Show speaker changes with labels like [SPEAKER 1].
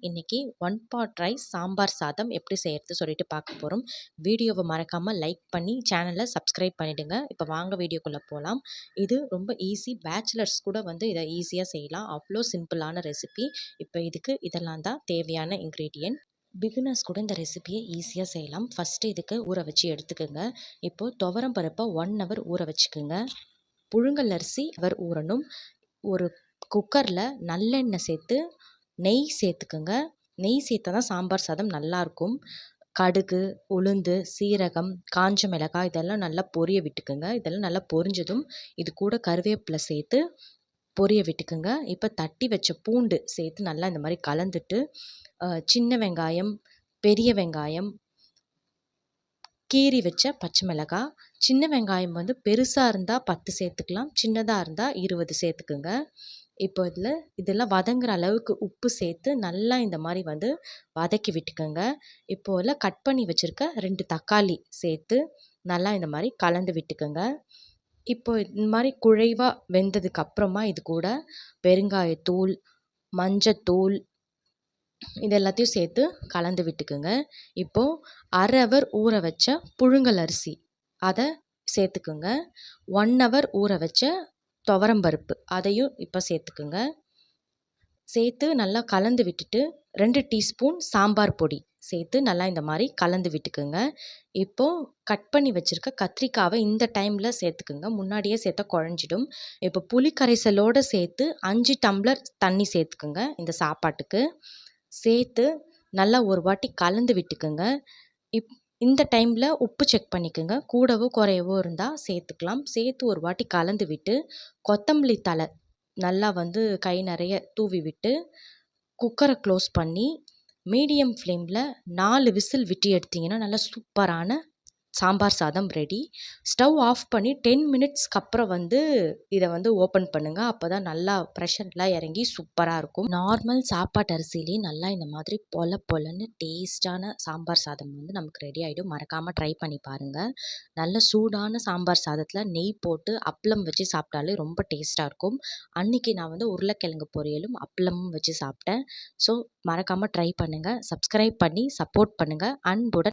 [SPEAKER 1] இன்னைக்கு one pot rice sambar சாதம் எப்படி செய்யறது சொல்லிட்டு பார்க்க போகிறோம். வீடியோவை மறக்காமல் லைக் பண்ணி சேனலை சப்ஸ்கிரைப் பண்ணிடுங்க. இப்போ வாங்க வீடியோக்குள்ளே போகலாம். இது ரொம்ப ஈஸி, பேச்சுலர்ஸ் கூட இதை ஈஸியாக செய்யலாம். அவ்வளோ சிம்பிளான ரெசிபி. இப்போ இதுக்கு இதெல்லாம் தான் தேவையான இன்க்ரீடியன்ட். பிகினர்ஸ் கூட இந்த ரெசிபியை ஈஸியாக செய்யலாம். ஃபஸ்ட்டு இதுக்கு ஊற வச்சு எடுத்துக்கோங்க. இப்போது துவரம் பருப்பை 1 hour ஊற வச்சுக்கோங்க. புழுங்கல் அரிசி ஊறணும். ஒரு குக்கரில் நல்லெண்ணெய் சேர்த்து நெய் சேர்த்துக்குங்க. நெய் சேர்த்தா தான் சாம்பார் சாதம் நல்லாயிருக்கும். கடுகு, உளுந்து, சீரகம், காஞ்ச மிளகாய் இதெல்லாம் நல்லா பொரிய விட்டுக்குங்க. இதெல்லாம் நல்லா பொரிஞ்சதும் இது கூட கருவேப்பிலை சேர்த்து பொரிய விட்டுக்குங்க. இப்போ தட்டி வச்ச பூண்டு சேர்த்து நல்லா இந்த மாதிரி கலந்துட்டு சின்ன வெங்காயம், பெரிய வெங்காயம், கீறி வச்ச பச்சை மிளகாய், சின்ன வெங்காயம் பெருசாக இருந்தால் 10 சேர்த்துக்கலாம், சின்னதாக இருந்தால் 20 சேர்த்துக்குங்க. இப்போ இதெல்லாம் வதங்குற அளவுக்கு உப்பு சேர்த்து நல்லா இந்த மாதிரி வதக்கி விட்டுக்கோங்க. இப்போ கட் பண்ணி வச்சுருக்க 2 தக்காளி சேர்த்து நல்லா இந்த மாதிரி கலந்து விட்டுக்கோங்க. இப்போ இந்த மாதிரி குழைவாக வெந்ததுக்கு அப்புறமா இது கூட பெருங்காயத்தூள், மஞ்சத்தூள் இது எல்லாத்தையும் சேர்த்து கலந்து விட்டுக்குங்க. இப்போது 1/2 hour ஊற வச்ச புழுங்கல் அரிசி அதை சேர்த்துக்குங்க. 1 hour ஊற வச்ச துவரம்பருப்பு அதையும் இப்போ சேர்த்துக்குங்க. சேர்த்து நல்லா கலந்து விட்டுட்டு 2 டீஸ்பூன் சாம்பார் பொடி சேர்த்து நல்லா இந்த மாதிரி கலந்து விட்டுக்குங்க. இப்போது கட் பண்ணி வச்சுருக்க கத்திரிக்காவை இந்த டைமில் சேர்த்துக்குங்க. முன்னாடியே சேர்த்தா குழஞ்சிடும். இப்போ புளி கரைசலோடு சேர்த்து 5 டம்ளர் தண்ணி சேர்த்துக்குங்க. இந்த சாப்பாட்டுக்கு சேர்த்து நல்லா ஒரு வாட்டி கலந்து விட்டுக்குங்க. இந்த டைமில் உப்பு செக் பண்ணிக்கோங்க. கூடவோ குறையவோ இருந்தால் சேர்த்துக்கலாம். சேர்த்து ஒரு வாட்டி கலந்து விட்டு கொத்தமல்லி தழை நல்லா கை நிறைய தூவி விட்டு குக்கரை க்ளோஸ் பண்ணி மீடியம் ஃப்ளேமில் 4 விசில் விட்டு எடுத்திங்கன்னா நல்லா சூப்பரான சாம்பார் சாதம் ரெடி. ஸ்டவ் ஆஃப் பண்ணி 10 மினிட்ஸ்க்கு அப்புறம் இதை ஓப்பன் பண்ணுங்கள். அப்போ தான் நல்லா ப்ரெஷர்லாம் இறங்கி சூப்பராக இருக்கும். நார்மல் சாப்பாட்டு அரிசிலேயே நல்லா இந்த மாதிரி பொலன்னு டேஸ்டான சாம்பார் சாதம் நமக்கு ரெடி ஆகிடும். மறக்காமல் ட்ரை பண்ணி பாருங்கள். நல்ல சூடான சாம்பார் சாதத்தில் நெய் போட்டு அப்பளம் வச்சு சாப்பிட்டாலே ரொம்ப டேஸ்ட்டாக இருக்கும். அன்றைக்கி நான் உருளைக்கிழங்கு பொரியலும் அப்பளமும் வச்சு சாப்பிட்டேன். ஸோ மறக்காமல் ட்ரை பண்ணுங்கள். சப்ஸ்கிரைப் பண்ணி சப்போர்ட் பண்ணுங்கள். அன்புடன்